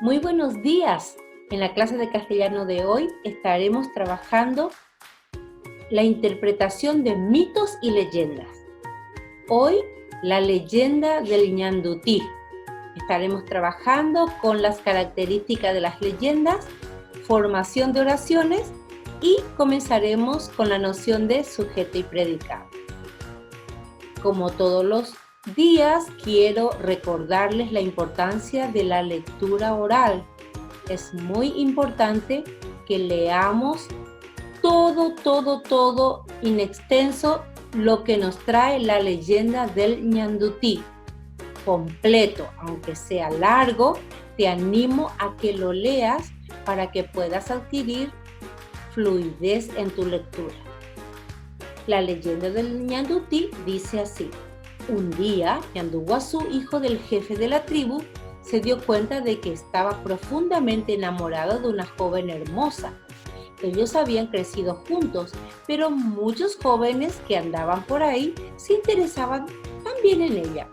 Muy buenos días. En la clase de castellano de hoy estaremos trabajando la interpretación de mitos y leyendas. Hoy, la leyenda del ñandutí. Estaremos trabajando con las características de las leyendas, formación de oraciones y comenzaremos con la noción de sujeto y predicado. Como todos los días, quiero recordarles la importancia de la lectura oral. Es muy importante que leamos todo in extenso lo que nos trae la leyenda del ñandutí. Completo, aunque sea largo, te animo a que lo leas para que puedas adquirir fluidez en tu lectura. La leyenda del ñandutí dice así: un día, Ñanduguazú, hijo del jefe de la tribu, se dio cuenta de que estaba profundamente enamorado de una joven hermosa. Ellos habían crecido juntos, pero muchos jóvenes que andaban por ahí se interesaban también en ella.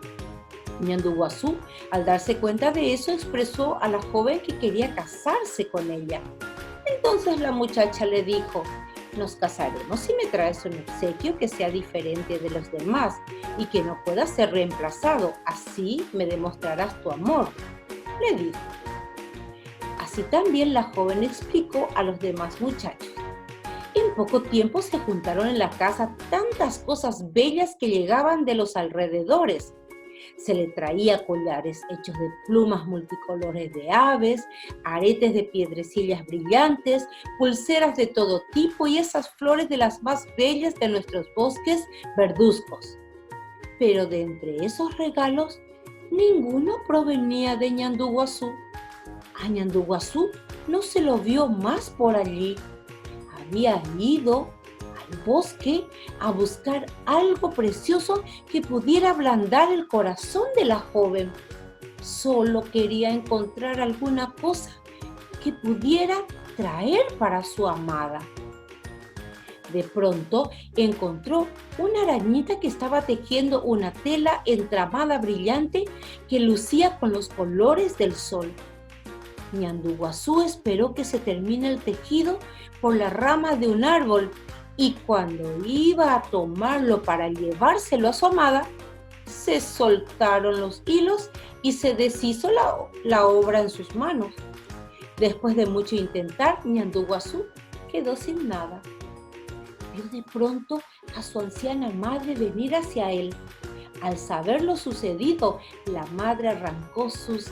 Ñanduguazú, al darse cuenta de eso, expresó a la joven que quería casarse con ella. Entonces la muchacha le dijo: nos casaremos si me traes un obsequio que sea diferente de los demás y que no pueda ser reemplazado. Así me demostrarás tu amor, le dijo. Así también la joven explicó a los demás muchachos. En poco tiempo se juntaron en la casa tantas cosas bellas que llegaban de los alrededores. Se le traía collares hechos de plumas multicolores de aves, aretes de piedrecillas brillantes, pulseras de todo tipo y esas flores de las más bellas de nuestros bosques verduzcos. Pero de entre esos regalos, ninguno provenía de Ñanduguazú. A Ñanduguazú no se lo vio más por allí. Había ido al bosque a buscar algo precioso que pudiera ablandar el corazón de la joven. Solo quería encontrar alguna cosa que pudiera traer para su amada. De pronto encontró una arañita que estaba tejiendo una tela entramada brillante que lucía con los colores del sol. Ñanduguazú esperó que se termine el tejido por la rama de un árbol y cuando iba a tomarlo para llevárselo a su amada, se soltaron los hilos y se deshizo la obra en sus manos. Después de mucho intentar, Ñanduguazú quedó sin nada. Vio de pronto a su anciana madre venir hacia él. Al saber lo sucedido, la madre arrancó sus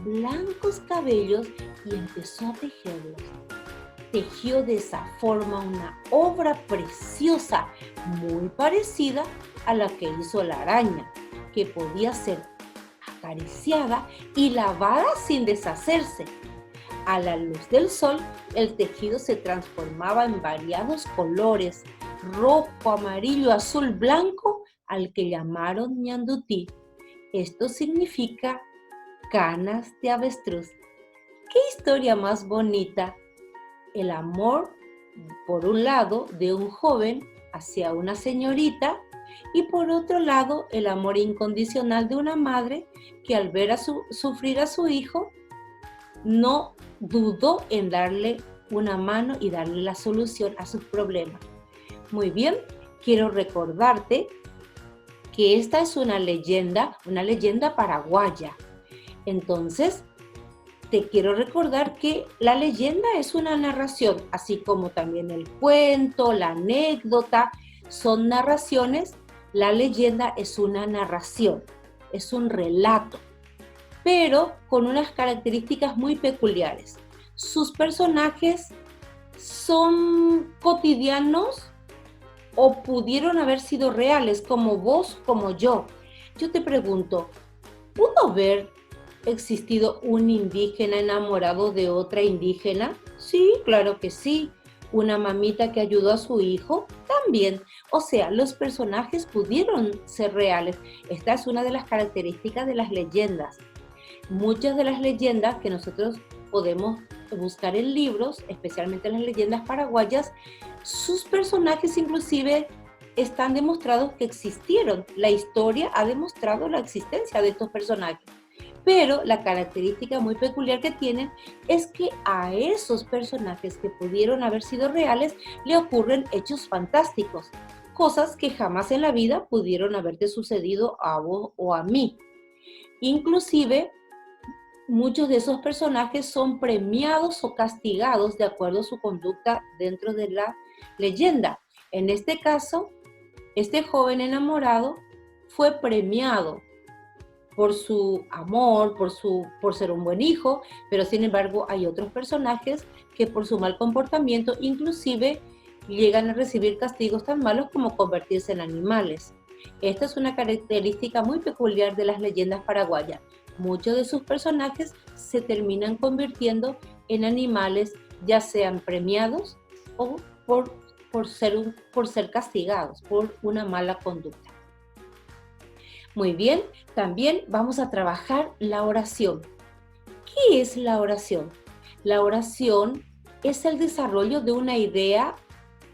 blancos cabellos y empezó a tejerlos. Tejió de esa forma una obra preciosa, muy parecida a la que hizo la araña, que podía ser acariciada y lavada sin deshacerse. A la luz del sol, el tejido se transformaba en variados colores: rojo, amarillo, azul, blanco, al que llamaron ñandutí. Esto significa canas de avestruz. ¡Qué historia más bonita! El amor, por un lado, de un joven hacia una señorita, y por otro lado, el amor incondicional de una madre que al ver sufrir a su hijo, no dudó en darle una mano y darle la solución a sus problemas. Muy bien, quiero recordarte que esta es una leyenda paraguaya. Entonces, te quiero recordar que la leyenda es una narración, así como también el cuento, la anécdota, son narraciones. La leyenda es una narración, es un relato, pero con unas características muy peculiares. Sus personajes son cotidianos o pudieron haber sido reales, como vos, como yo. Yo te pregunto, ¿pudo haber existido un indígena enamorado de otra indígena? Sí, claro que sí. Una mamita que ayudó a su hijo, también. O sea, los personajes pudieron ser reales. Esta es una de las características de las leyendas. Muchas de las leyendas que nosotros podemos buscar en libros, especialmente las leyendas paraguayas, sus personajes inclusive están demostrados que existieron. La historia ha demostrado la existencia de estos personajes. Pero la característica muy peculiar que tienen es que a esos personajes que pudieron haber sido reales le ocurren hechos fantásticos, cosas que jamás en la vida pudieron haberte sucedido a vos o a mí. Inclusive, muchos de esos personajes son premiados o castigados de acuerdo a su conducta dentro de la leyenda. En este caso, este joven enamorado fue premiado por su amor, por ser un buen hijo, pero sin embargo hay otros personajes que por su mal comportamiento inclusive llegan a recibir castigos tan malos como convertirse en animales. Esta es una característica muy peculiar de las leyendas paraguayas. Muchos de sus personajes se terminan convirtiendo en animales, ya sean premiados o por ser castigados por una mala conducta. Muy bien, también vamos a trabajar la oración. ¿Qué es la oración? La oración es el desarrollo de una idea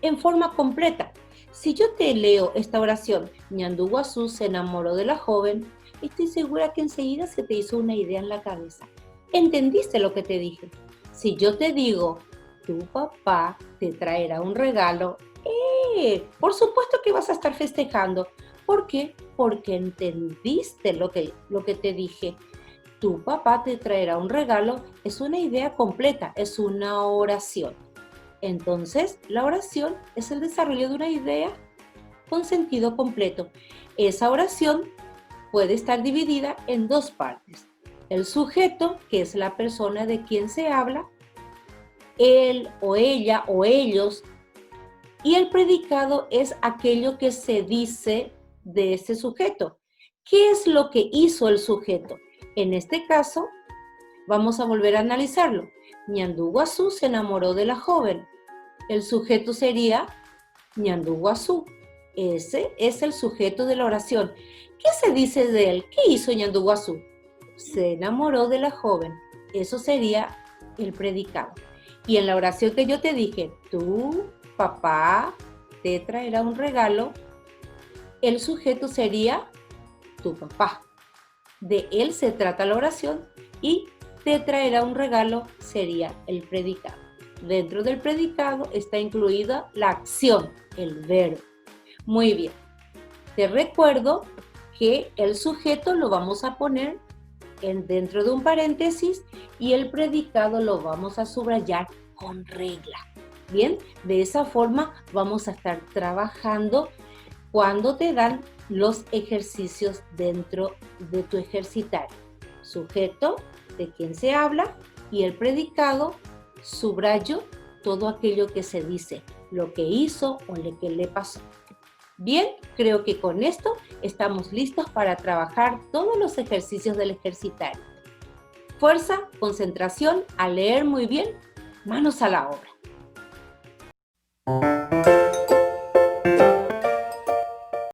en forma completa. Si yo te leo esta oración, Ñandú Guazú se enamoró de la joven, estoy segura que enseguida se te hizo una idea en la cabeza. ¿Entendiste lo que te dije? Si yo te digo, tu papá te traerá un regalo, por supuesto que vas a estar festejando. ¿Por qué? Porque entendiste lo que te dije. Tu papá te traerá un regalo, es una idea completa, es una oración. Entonces, la oración es el desarrollo de una idea con sentido completo. Esa oración puede estar dividida en dos partes. El sujeto, que es la persona de quien se habla, él o ella o ellos, y el predicado es aquello que se dice de ese sujeto. ¿Qué es lo que hizo el sujeto? En este caso, vamos a volver a analizarlo. Ñandú Guazú se enamoró de la joven. El sujeto sería Ñandú Guazú. Ese es el sujeto de la oración. ¿Qué se dice de él? ¿Qué hizo Ñandú Guazú? Se enamoró de la joven. Eso sería el predicado. Y en la oración que yo te dije, tu papá te traerá un regalo, el sujeto sería tu papá. De él se trata la oración y te traerá un regalo sería el predicado. Dentro del predicado está incluida la acción, el verbo. Muy bien. Te recuerdo que el sujeto lo vamos a poner dentro de un paréntesis y el predicado lo vamos a subrayar con regla. Bien, de esa forma vamos a estar trabajando cuando te dan los ejercicios dentro de tu ejercitario. Sujeto, de quien se habla, y el predicado, subrayo todo aquello que se dice, lo que hizo o lo que le pasó. Bien, creo que con esto estamos listos para trabajar todos los ejercicios del ejercitario. Fuerza, concentración, a leer muy bien, manos a la obra.